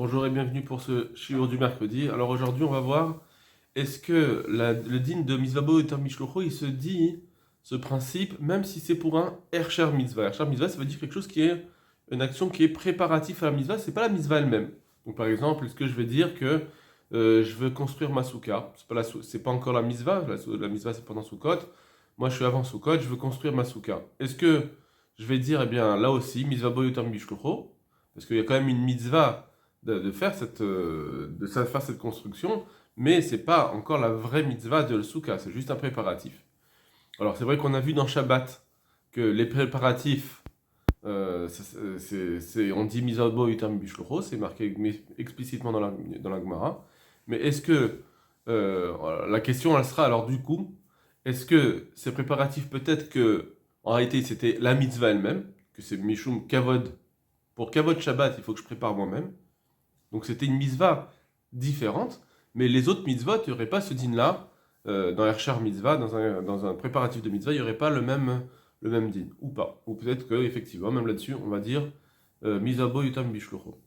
Bonjour et bienvenue pour ce shiur du mercredi. Alors aujourd'hui, on va voir est-ce que le din de Mitzvah et Mishlocho, il se dit ce principe, même si c'est pour un Ercher Mitzvah. Ercher Mitzvah, ça veut dire quelque chose qui est une action qui est préparatif à la Mitzvah, c'est pas la Mitzvah elle-même. Donc par exemple, est-ce que je vais dire que je veux construire ma souka? C'est pas encore la Mitzvah, la Mitzvah c'est pendant Sukkot. Moi je suis avant Sukkot, je veux construire ma souka. Est-ce que je vais dire, eh bien là aussi, Mitzvah et Mishlocho, parce qu'il y a quand même une Mitzvah de faire faire cette construction, mais c'est pas encore la vraie mitzvah de le souka, c'est juste un préparatif. Alors c'est vrai qu'on a vu dans Shabbat que les préparatifs, on dit mitzvah bo yutam bishlocho, c'est marqué explicitement dans la Gemara. Mais est-ce que la question elle sera alors du coup, est-ce que ces préparatifs peut-être que en réalité c'était la mitzvah elle-même, que c'est mishum kavod, pour kavod Shabbat il faut que je prépare moi-même. Donc c'était une mitzvah différente, mais les autres mitzvot, il n'y aurait pas ce din-là. Dans Ershar mitzvah, dans un préparatif de mitzvah, il n'y aurait pas le même din, ou pas. Ou peut-être qu'effectivement, même là-dessus, on va dire Mizabo yutam bishlucho.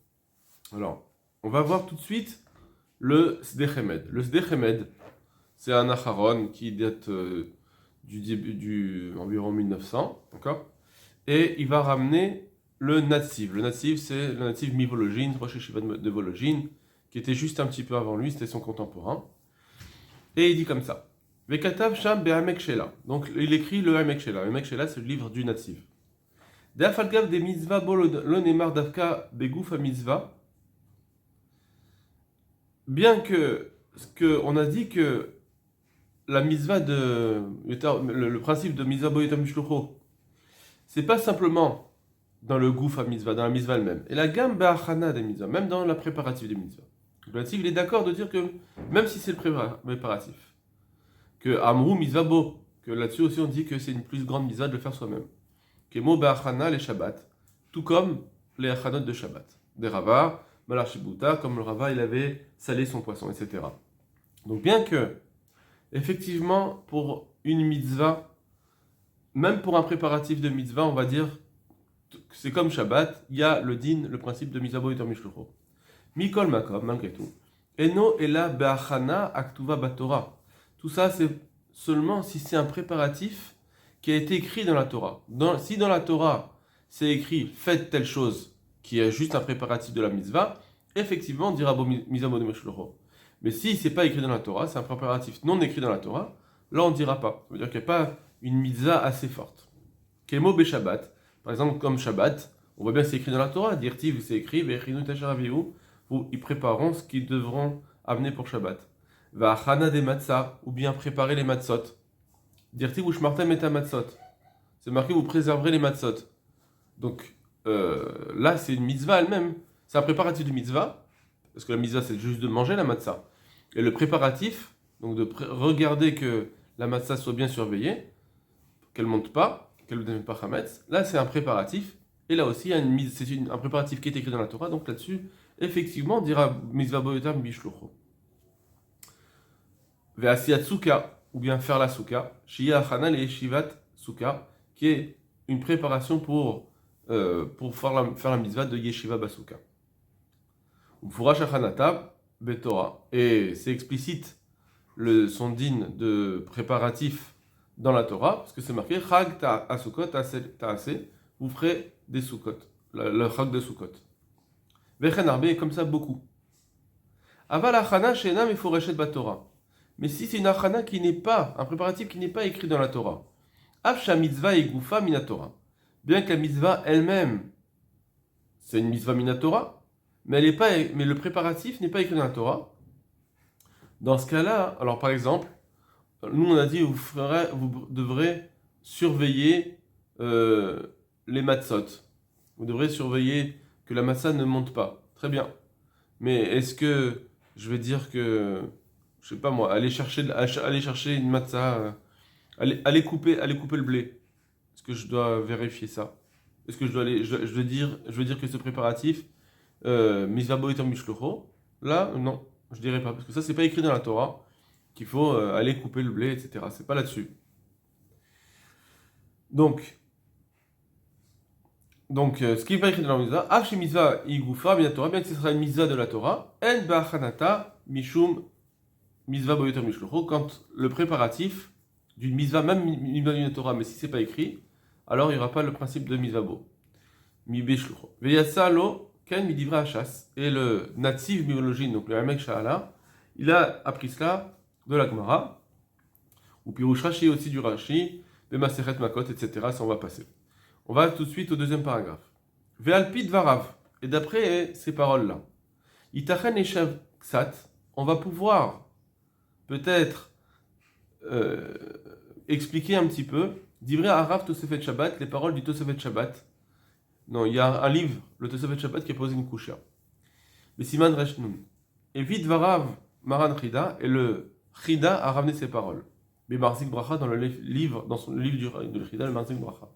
Alors, on va voir tout de suite le Sdechemed. Le Sdechemed, c'est un acharon qui date du début du environ 1900, d'accord. Et il va ramener le Natsiv. Le Natsiv, c'est le Natsiv Mi-Vologine, Rosh Yeshiva de Vologine, qui était juste un petit peu avant lui, c'était son contemporain. Et il dit comme ça. Vekatav Sham Be'amek Shela. Donc il écrit le Amek Shela. Le Amek Shela, c'est le livre du Natsiv. De'afalgav de mitzvah bo lo nemar davka beguf a mitzvah. Bien que on a dit que la mitzvah le principe de mitzvah bo yotam mishlocho, c'est pas simplement dans le gouf à mitzvah, dans la mitzvah elle-même. Et la gamme ba'achana des mitzvahs, même dans la préparative des mitzvahs. Le Nativ, il est d'accord de dire que, même si c'est le préparatif, que amrou mitzvah bo, que là-dessus aussi on dit que c'est une plus grande mitzvah de le faire soi-même. Que mo ba'achana les Shabbat, tout comme les achanot de Shabbat. Des Rava, Malachibuta, comme le Rava il avait salé son poisson, etc. Donc bien que, effectivement, pour une mitzvah, même pour un préparatif de mitzvah, on va dire c'est comme Shabbat, il y a le din, le principe de Mizabo et Mishlocho. Mikol Makom, malgré tout. Eno ela be'achana aktuva batora. Tout ça, c'est seulement si c'est un préparatif qui a été écrit dans la Torah. Si dans la Torah, c'est écrit faites telle chose, qui est juste un préparatif de la mitzvah, effectivement, on dira Mizabo et Mishlocho. Mais si c'est pas écrit dans la Torah, c'est un préparatif non écrit dans la Torah, là on ne dira pas. Ça veut dire qu'il n'y a pas une mitzvah assez forte. Kemo be Shabbat. Par exemple, comme Shabbat, on voit bien que c'est écrit dans la Torah, Dirtiv, c'est écrit, ils prépareront ce qu'ils devront amener pour Shabbat. Va Hana des matzah, ou bien préparer les matzot. Dirtiv ou Shmartem et matzot. C'est marqué, vous préserverez les matzot. Donc là, c'est une mitzvah elle-même. C'est un préparatif de mitzvah, parce que la mitzvah, c'est juste de manger la matzah. Et le préparatif, donc de regarder que la matzah soit bien surveillée, qu'elle ne monte pas, qu'elle ne devienne pas chametz. Là, c'est un préparatif. Et là aussi, c'est un préparatif qui est écrit dans la Torah. Donc là-dessus, effectivement, on dira mitzvah boyotam bishlucho. Ve'asiyat souka, ou bien faire la souka. Shia achana le yeshivat souka, qui est une préparation pour faire la mitzvah de yeshiva basouka. Ufurash achanata betorah. Et c'est explicite son din de préparatif dans la Torah, parce que c'est marqué Chag ta'asukot ta'ase, vous ferez des soukot, le Chag de Soukot. Vechen arbe est comme ça beaucoup. Aval achana she'ena meforeshet batorah. Mais si c'est une achana qui n'est pas, un préparatif qui n'est pas écrit dans la Torah, Afsha mitzvah et gufa minatora. Bien que la mitzvah elle-même, c'est une mitzvah minatora, mais le préparatif n'est pas écrit dans la Torah. Dans ce cas-là, alors par exemple, nous, on a dit, vous devrez surveiller les matzot. Vous devrez surveiller que la matzah ne monte pas. Très bien. Mais est-ce que je vais dire que, je sais pas moi, aller chercher une matzah, aller couper le blé? Est-ce que je dois vérifier ça? Est-ce que je veux dire que ce préparatif, misvabo et mishlocho, là, non, je dirais pas, parce que ça, c'est pas écrit dans la Torah. Qu'il faut aller couper le blé, etc. C'est pas là-dessus. Donc, Donc, ce qui n'est pas écrit dans la mitzvah, Af mitzvah igoufa min Torah, bien que ce sera une mitzvah de la Torah, en ba'achanata mishum mitzvah boyoter mishlocho, quand le préparatif d'une mitzvah, même une mitzvah de la Torah, mais si c'est pas écrit, alors il n'y aura pas le principe de mitzvah bo. Mi beshlocho. Veyasa lo ken midivra hachas. Et le natif biologie, donc le Hamek Sha'ala, il a appris cela de la Gemara, ou Pirush Rashi aussi du Rashi, de Masechet Makot, etc. Ça on va passer. On va tout de suite au deuxième paragraphe. Ve'alpid varav. Et d'après ces paroles-là, Itachen eshav ksat, on va pouvoir peut-être expliquer un petit peu, Divrei Harav Tosefet Shabbat, les paroles du Tosefet Shabbat. Non, il y a un livre, le Tosefet Shabbat, qui a posé une kusha. Le Siman Resh Nun. Et vite varav Maran Chida, et le Chida a ramené ses paroles. Mais Marzik Bracha, dans son livre du Chida, le Marzik Bracha.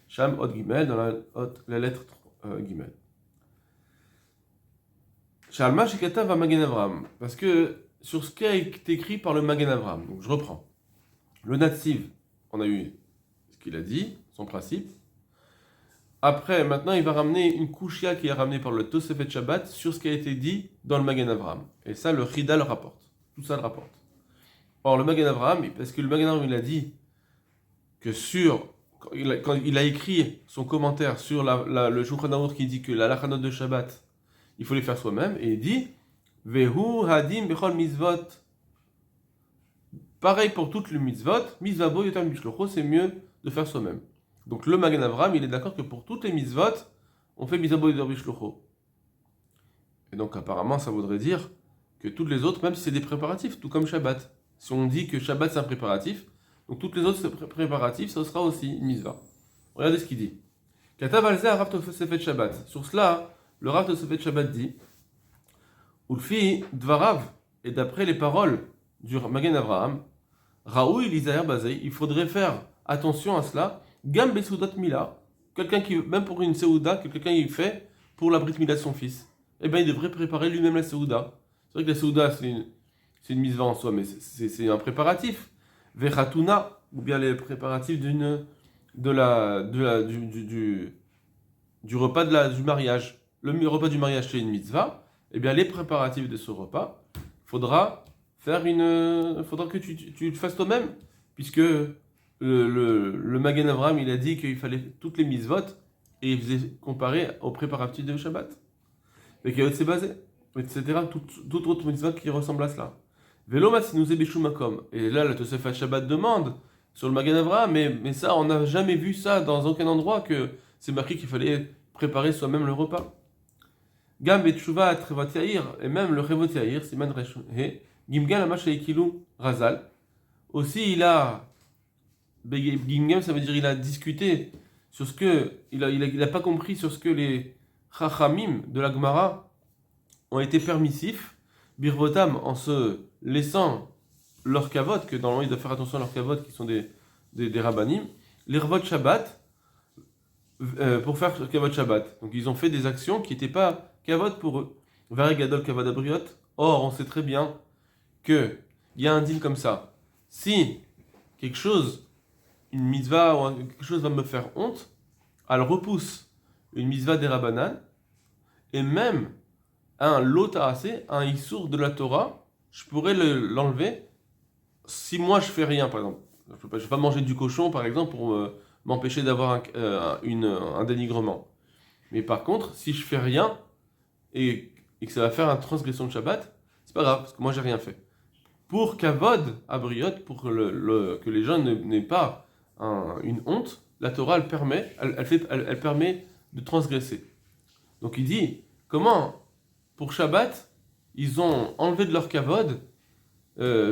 Sham Hot Gimel, dans la lettre Gimel. Shalma Shekata va Magen Avram. Parce que sur ce qui a été écrit par le Magen Avram, donc je reprends. Le Natsiv, on a eu ce qu'il a dit, son principe. Après, maintenant, il va ramener une kushia qui est ramenée par le Tosefet Shabbat sur ce qui a été dit dans le Magen Avram. Et ça, le Chida le rapporte. Tout ça le rapporte. Or, le Magen Avram, parce que le Magen Avram, il a dit que quand il a écrit son commentaire sur le Shulchan Aruch qui dit que la lachanot de Shabbat, il faut les faire soi-même, et il dit Vehu hadim bechol mitzvot. Pareil pour toutes les mitzvot, mitzvah bo yotam mishlocho, c'est mieux de faire soi-même. Donc le Magen Avram, il est d'accord que pour toutes les mitzvot, on fait mitzvah bo yotam mishlocho. Et donc apparemment, ça voudrait dire que toutes les autres, même si c'est des préparatifs, tout comme Shabbat. Si on dit que Shabbat c'est un préparatif, donc toutes les autres préparatifs, ça sera aussi une mitzvah. Regardez ce qu'il dit. Katav alze Rav Tosefet Shabbat. Sur cela, le Rav Tosefet Shabbat dit Ulfi dvarav, et d'après les paroles du Magen Avraham, Raoui Lizaher Bazei, il faudrait faire attention à cela. Gam Besoudat Mila, quelqu'un qui, même pour une Seouda, que quelqu'un y fait pour la Brit Mila de son fils, eh bien il devrait préparer lui-même la Seouda. C'est vrai que la Seouda, c'est une mitzvah en soi, mais c'est un préparatif. Vechatuna, ou bien les préparatifs du repas du mariage. Le repas du mariage, c'est une mitzvah. Eh bien, les préparatifs de ce repas, faudra que tu le fasses toi-même, puisque le Magen Avraham, il a dit qu'il fallait toutes les mitzvot, et il faisait comparer aux préparatifs de Shabbat. Et qu'il y a c'est basé, etc. Toute autre mitzvot qui ressemble à cela. Velo matzinu beshumakom. Et là, le Tosefet Shabbat demande sur le Magen Avraham, mais ça, on n'a jamais vu ça dans aucun endroit que c'est marqué qu'il fallait préparer soi-même le repas. Gam betshuva trevot yair, et même le trevot yair, siman resh he, gimgal amash eikilu razal. Aussi, il a gimgam, ça veut dire il a discuté sur ce que il a pas compris sur ce que les chachamim de la Gemara ont été permissifs, birvotam, en se laissant leur kavod, que normalement ils doivent faire attention à leur kavod qui sont des rabbanim, les revot Shabbat, pour faire kavod Shabbat. Donc ils ont fait des actions qui n'étaient pas kavod pour eux. Varigadol kavod abriot. Or, on sait très bien qu'il y a un deal comme ça. Si quelque chose, une mitzvah ou quelque chose va me faire honte, elle repousse une mitzvah des rabbanan, et même un lot assez, un issour de la Torah, je pourrais l'enlever si moi je fais rien, par exemple. Je ne vais pas manger du cochon, par exemple, pour m'empêcher d'avoir un dénigrement. Mais par contre, si je fais rien et que ça va faire une transgression de Shabbat, c'est pas grave, parce que moi j'ai rien fait. Pour Kavod, à Briot, pour que les gens n'aient pas une honte, la Torah elle permet de transgresser. Donc il dit, comment pour Shabbat, ils ont enlevé de leur Kavod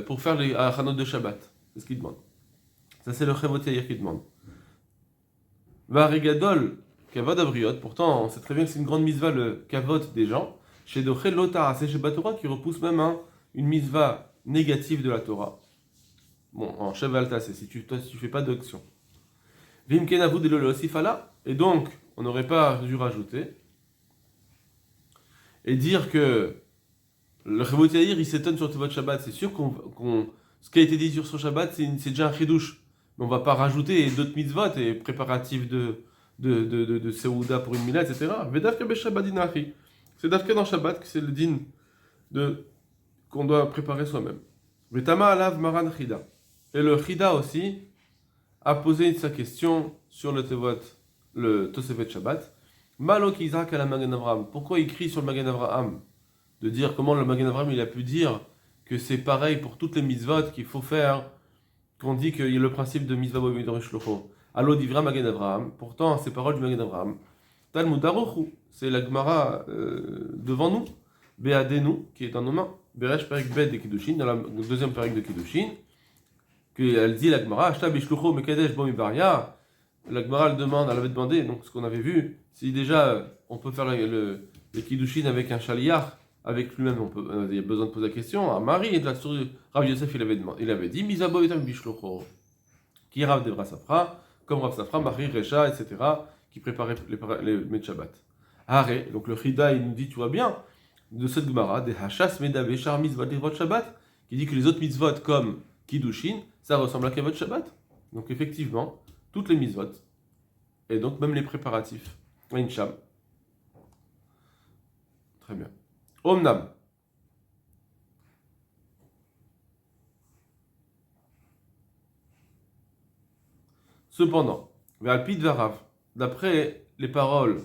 pour faire les Achanot de Shabbat. C'est ce qu'il demande. Ça, c'est le Chevot Yair qui demande. Varigadol, Kavod Abriot. Pourtant, on sait très bien que c'est une grande mitzvah, le Kavod des gens. Chez Doché Lota, c'est chez Torah qui repousse même une mitzvah négative de la Torah. Bon, en Shevalta, c'est si tu fais pas d'action. Vimken Avud de l'Osifala. Et donc, on n'aurait pas dû rajouter. Et dire que le Chevot Yair, il s'étonne sur Tevot Shabbat. C'est sûr ce qui a été dit sur ce Shabbat, c'est déjà un chidouche. Mais on ne va pas rajouter d'autres mitzvot et préparatifs de Seouda pour une Mila, etc. Vedavka Beshabbat Dinachi. C'est Davka dans Shabbat que c'est le din qu'on doit préparer soi-même. Vetama Alav Maran Chida. Et le Chida aussi a posé sa question sur le Tevot, le Tosefet Shabbat. Malo Kizrak à la Magen Avraham. Pourquoi il crie sur le Magen Avraham? De dire comment le Magen Avraham il a pu dire que c'est pareil pour toutes les mitzvot qu'il faut faire, qu'on dit qu'il y a le principe de mitzvah bo midorish locho. Allo divra Magen Avraham. Pourtant, ces paroles du Magen Avraham. Talmud Aruchu, c'est la Gemara devant nous, Beadenu, qui est en nos mains, Beresh Perek Bet de Kiddushin, dans la deuxième Perek de Kiddushin, qu'elle dit la Gemara, Ashta Bishlucho Mekadesh Bo Mibaria. La Gemara elle demande, elle avait demandé, donc ce qu'on avait vu, si déjà on peut faire le Kiddushin avec un chaliach, avec lui-même, il y a besoin de poser la question. À Marie et de la source, Rav Yosef il avait dit, Mizabo Etam Bishlucho, qui est Rav Devra Safra, comme Rav Safra, Marie, Recha, etc., qui préparait les Met Shabbat. Arrêt, donc le Chida il nous dit, tu vois bien, de cette Gemara, des Hachas Medavé Shar Mitzvot Levot Shabbat, qui dit que les autres mitzvot comme Kiddushin, ça ressemble à Kavod Shabbat. Donc effectivement, toutes les mitzvot, et donc même les préparatifs. Incham. Très bien. Omnam. Cependant, Ve'alpid Varav, d'après les paroles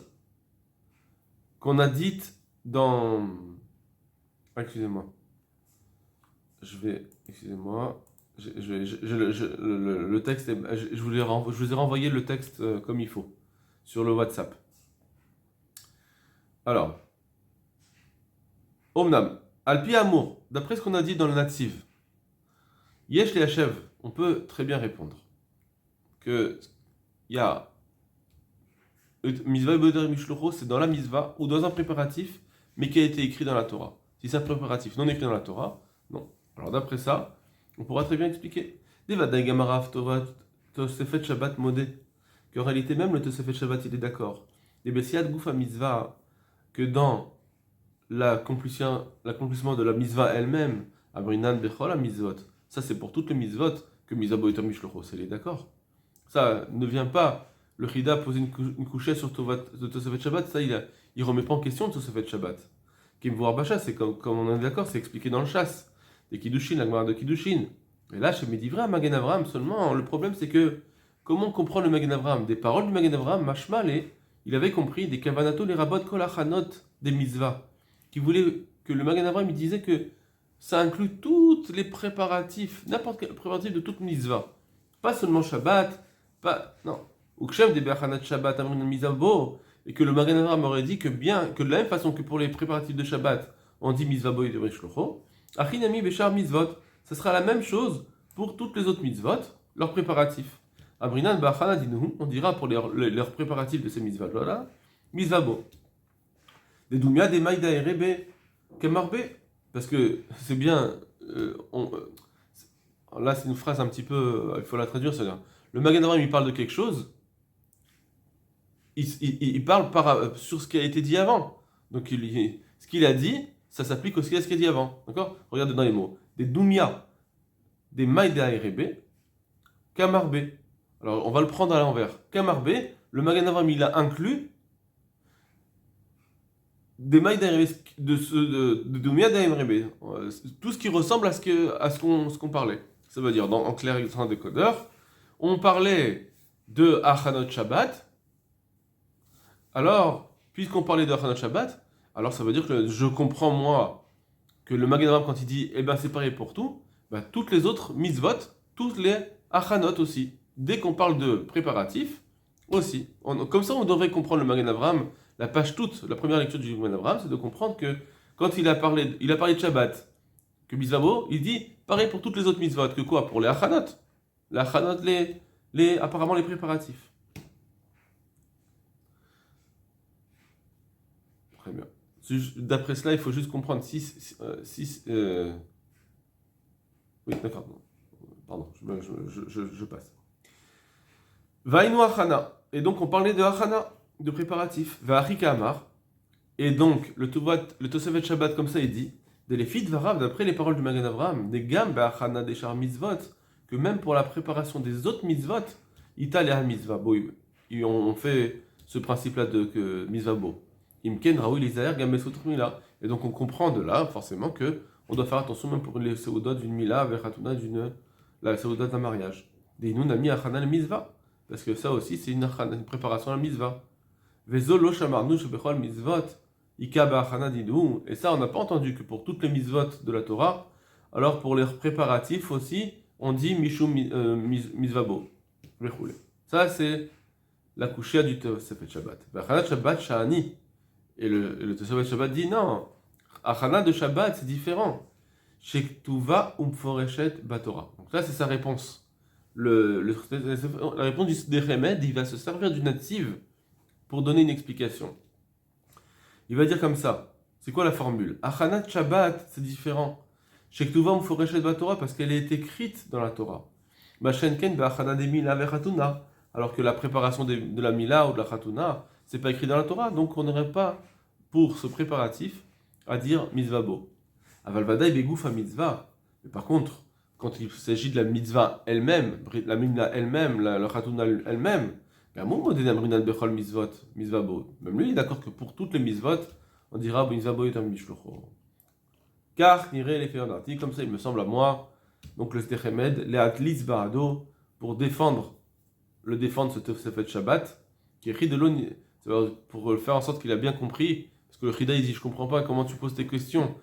qu'on a dites dans... Excusez-moi. Excusez-moi. Le texte, je vous ai renvoyé le texte comme il faut sur le WhatsApp. Alors, Omnam, Alpi Amour, d'après ce qu'on a dit dans le Nativ, Yesh le Hachev, on peut très bien répondre que il y a Mitzvah Boder Mishlocho, c'est dans la Mitzvah ou dans un préparatif, mais qui a été écrit dans la Torah. Si c'est un préparatif non écrit dans la Torah, non. Alors d'après ça, on pourra très bien expliquer. Devadai Gamarav Tosefet Shabbat Modé, qu'en réalité même le Tosefet Shabbat il est d'accord. Des Bessiad Goufa Mitzvah, que dans l'accomplissement de la Mitzvah elle-même, Abrinan Bechol la Mitzvot, ça c'est pour toutes les Mitzvot que Mitzvah Boder Mishlocho, c'est les d'accord. Ça ne vient pas. Le Chida poser une couchette sur le Tosefet Shabbat, ça il remet pas en question le Tosefet Shabbat. Kim Voir Bacha, c'est comme on est d'accord, c'est expliqué dans le chasse. Des Kiddushin, la Gemara de Kiddushin. Et là, chez Medivra, Magen Avraham seulement, le problème c'est que, comment on comprend le Magen Avraham? Des paroles du Magen Avraham, Mashmal, il avait compris des Kavanato, les Rabot, Kolachanot, des Mitzvah, qui voulaient que le Magen Avraham, il disait que ça inclut tous les préparatifs, n'importe quel préparatif de toute Mitzvah. Pas seulement Shabbat, non. Ou Kshem des Be'achanat Shabbat, Amrin Mizabo, et que le Magen Avraham aurait dit que de la même façon que pour les préparatifs de Shabbat, on dit Mitzvah Boy de Rishlocho, Achinami Bechar Mitzvot, ce sera la même chose pour toutes les autres mitzvot, leurs préparatifs. Abrinan Ba'achana Dinuhu, on dira pour leurs préparatifs de ces mitzvot-là, Mitzvah Bo. Des Doumia, des Maïda et Rebe, Kemarbe, parce que c'est bien, là c'est une phrase un petit peu, il faut la traduire, c'est-à-dire, le Magen Avraham il parle de quelque chose, il parle sur ce qui a été dit avant. Donc ce qu'il a dit, ça s'applique aussi à ce qu'il a dit avant. D'accord? Regardez dans les mots. Des Doumia, des Maïda et Rebe, Kamarbe. Alors on va le prendre à l'envers. Kamarbe, le Magen Avraham il a inclus des Maïda et Rebe, de Doumia et Rebe. Tout ce qui ressemble à ce qu'on parlait. Ça veut dire, en clair, il un décodeur, on parlait de Achanot Shabbat. Alors, puisqu'on parlait de Achanot Shabbat, alors ça veut dire que je comprends moi que le Magen Avraham quand il dit c'est pareil pour tout, toutes les autres mitzvot, toutes les achanot aussi. Dès qu'on parle de préparatifs aussi. Comme ça on devrait comprendre le Magen Avraham, la page toute, la première lecture du Magen Avraham, c'est de comprendre que quand il a parlé de Shabbat, que Mitzvah, il dit pareil pour toutes les autres mitzvot, que quoi? Pour les achanot. Les achanot, apparemment les préparatifs. Très bien. D'après cela, il faut juste comprendre oui, d'accord. Pardon, je passe. Vainu Achana. Et donc, on parlait de Achana, de préparatif. Va'achika Amar. Et donc, le Tosefet Shabbat, comme ça, il dit de les filles de Varav, d'après les paroles du Magen Avraham, des Gam Ba'achana des Char Mitzvot, que même pour la préparation des autres mitzvot, Ita Leha Mitzvah. Bon, on fait ce principe-là de Mizvabo. Imken, Raoui, Lisaer, Gamesotr Mila. Et donc on comprend de là, forcément, que on doit faire attention même pour les Seudot d'une Mila, vers Hatuna la Seudot d'un mariage. Des nous Nami Achana le Mizva. Parce que ça aussi, c'est une préparation à la Mizva. Vezo lo shamarnu shebechol Mizvot. Ika ba'achana didou. Et ça, on n'a pas entendu que pour toutes les Mizvot de la Torah, alors pour les préparatifs aussi, on dit Mishum Mizvabo. Ça, c'est la couchia du Tosefet Shabbat. Achana Shabbat Sha'ani. Et le Tosefet Shabbat dit non. Achana de Shabbat, c'est différent. Shektuva umforeshet batora. Donc là, c'est sa réponse. La réponse du Sdechemed, il va se servir du native pour donner une explication. Il va dire comme ça. C'est quoi la formule? Achana Shabbat, c'est différent. Shektuva umforeshet batora parce qu'elle est écrite dans la Torah. Mashenken be'achana de mila ve'chatuna. Alors que la préparation de la mila ou de la chatuna, c'est pas écrit dans la Torah, donc on n'aurait pas pour ce préparatif à dire mitzvabo. Aval vadaï begouf à mitzvah. Mais par contre, quand il s'agit de la mitzvah elle-même, la mila elle-même, la chatuna elle-même, même lui il est d'accord que pour toutes les mitzvot, on dira mitzvabo yotam mishlocho. Car niré les féandarti, comme ça il me semble à moi, donc le Sdechemed, les atlis barado, pour défendre ce Tosefet Shabbat, qui est Chidolon, pour faire en sorte qu'il a bien compris, parce que le Chida il dit je comprends pas comment tu poses tes questions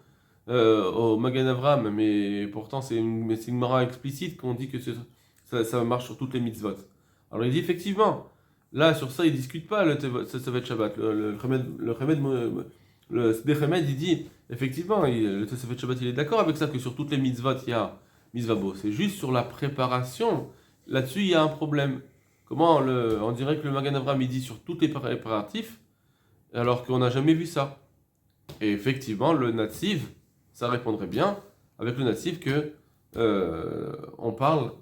au Magen Avram, mais pourtant c'est une mara explicite qu'on dit que ça marche sur toutes les mitzvot. Alors il dit effectivement, là sur ça il discute pas le Tosefet Shabbat, le Sdechemed il dit effectivement, le Tosefet Shabbat il est d'accord avec ça que sur toutes les mitzvot il y a mitzvabo, c'est juste sur la préparation, là-dessus il y a un problème. Comment on dirait que le Magen Avram il dit sur tous les préparatifs, alors qu'on n'a jamais vu ça. Et effectivement, le natif, ça répondrait bien avec le natif que on parle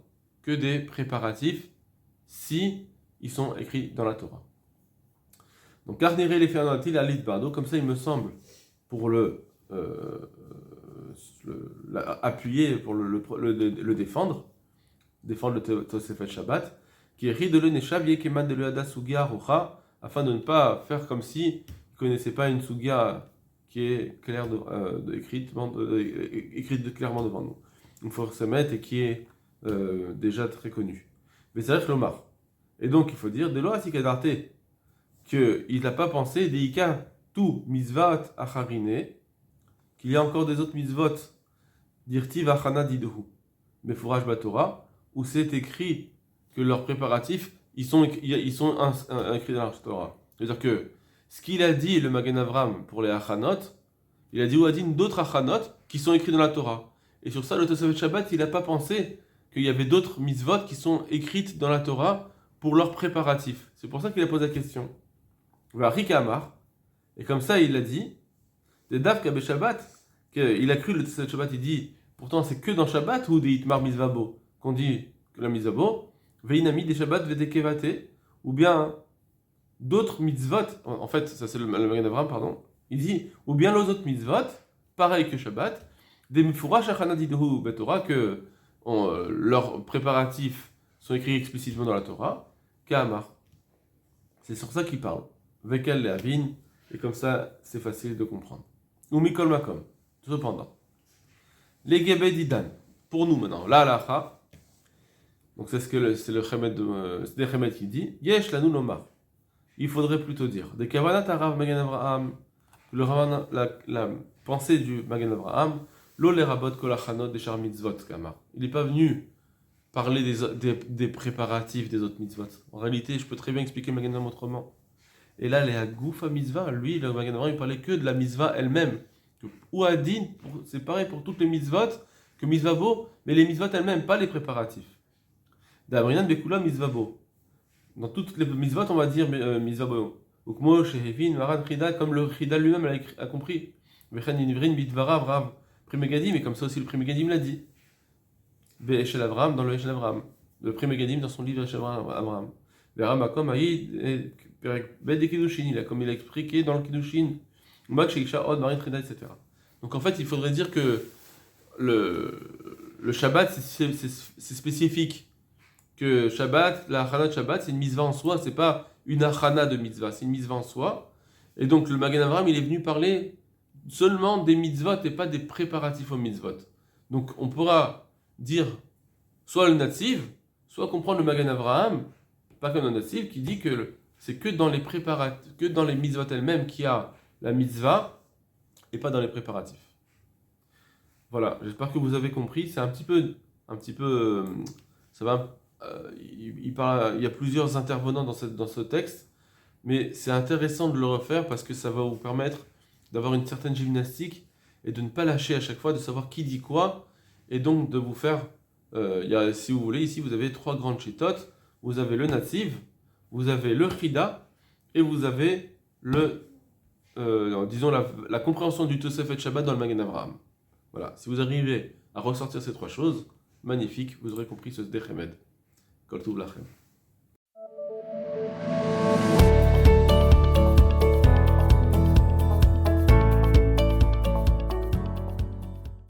que des préparatifs si ils sont écrits dans la Torah. Donc, Karnere les Fernatil à Bardo, comme ça il me semble, pour appuyer, pour le défendre le Tosefet Shabbat, qui est ri de l'eneshav yekeman de l'eada sugia rocha, afin de ne pas faire comme si il ne connaissait pas une sugia qui est claire écrite clairement devant nous. Il faut se mettre et qui est déjà très connue. Mais c'est vrai que l'Omar. Et donc il faut dire de l'Oasi Kadarte qu'il n'a pas pensé d'Ika tout misvat acharine, qu'il y a encore des autres misvot d'irtiv achana didohu, mais fourrage batora, où c'est écrit que leurs préparatifs, ils sont écrits dans la Torah. C'est-à-dire que ce qu'il a dit, le Magen Avram, pour les Achanot, il a dit Ouadin d'autres Achanot qui sont écrits dans la Torah. Et sur ça, le Tosefet Shabbat, il n'a pas pensé qu'il y avait d'autres mitzvot qui sont écrites dans la Torah pour leurs préparatifs. C'est pour ça qu'il a posé la question. Amar, et comme ça, il a dit, des Dav Kabe Shabbat, qu'il a cru le Tosefet Shabbat, il dit, pourtant c'est que dans Shabbat ou des Itmar Mizvabo, qu'on dit que la Mizvabo, Veinami des Shabbat vedekevate, ou bien d'autres mitzvot, en fait, ça c'est le Magen Avram, pardon, il dit, ou bien les autres mitzvot, pareil que Shabbat, des mifurash achana didohu betorah, que leurs préparatifs sont écrits explicitement dans la Torah, Ka'amar. C'est sur ça qu'il parle. Vekel le avin, et comme ça, c'est facile de comprendre. Ou mikol makom. Cependant, les gebed didan, pour nous maintenant, la halacha. Donc c'est le Sdechemed qui dit Yesh lanu lomar. Il faudrait plutôt dire de kavanat harav Magen Avraham, la pensée du Magen Avraham, lo lerabot kol achanot de shar mitzvot kamar. Il n'est pas venu parler des préparatifs des autres mitzvot. En réalité, je peux très bien expliquer Magen Avraham autrement. Et là, les agoufa mitzvah, lui, le Magen Avraham, il parlait que de la mitzvah elle-même. Ou adin, c'est pareil pour toutes les mitzvot que mitzvabo, mais les mitzvot elles-mêmes, pas les préparatifs. D'abrinan bekula mitzvabo. Dans toutes les mitzvot, on va dire mitzvabo. Ukmo shehevin maran chida, comme le chida lui-même a compris. Vechen inivrin bitvarav rav primegadim, et comme ça aussi le primegadim l'a dit. Be'eshel Avram dans le Eshel Avram. Le primegadim dans son livre Eshel Avram. Veramakom aïd bed de kiddushin, comme il a expliqué dans le kiddushin. Mak sheisha od marin chida, etc. Donc en fait, il faudrait dire que le Shabbat c'est spécifique. que Shabbat, la Hachana de Shabbat, c'est une mitzvah en soi, c'est pas une Hachana de mitzvah, c'est une mitzvah en soi. Et donc le Magen Avraham, il est venu parler seulement des mitzvot et pas des préparatifs aux mitzvot. Donc on pourra dire soit le Natsiv, soit comprendre le Magen Avraham, pas comme le Natsiv, qui dit que c'est que dans les que dans les mitzvot elles-mêmes qu'il y a la mitzvah et pas dans les préparatifs. Voilà, j'espère que vous avez compris. C'est un petit peu, ça va. Il y a plusieurs intervenants dans ce texte, mais c'est intéressant de le refaire parce que ça va vous permettre d'avoir une certaine gymnastique et de ne pas lâcher à chaque fois, de savoir qui dit quoi, et donc de vous faire. Si vous voulez, ici vous avez 3 grandes chitotes. Vous avez le Natsiv, vous avez le Chida, et vous avez disons la compréhension du Tosefet Shabbat dans le Magen Avraham. Voilà, si vous arrivez à ressortir ces 3 choses, magnifique, vous aurez compris ce Sdechemed. Kol Tov Lachem.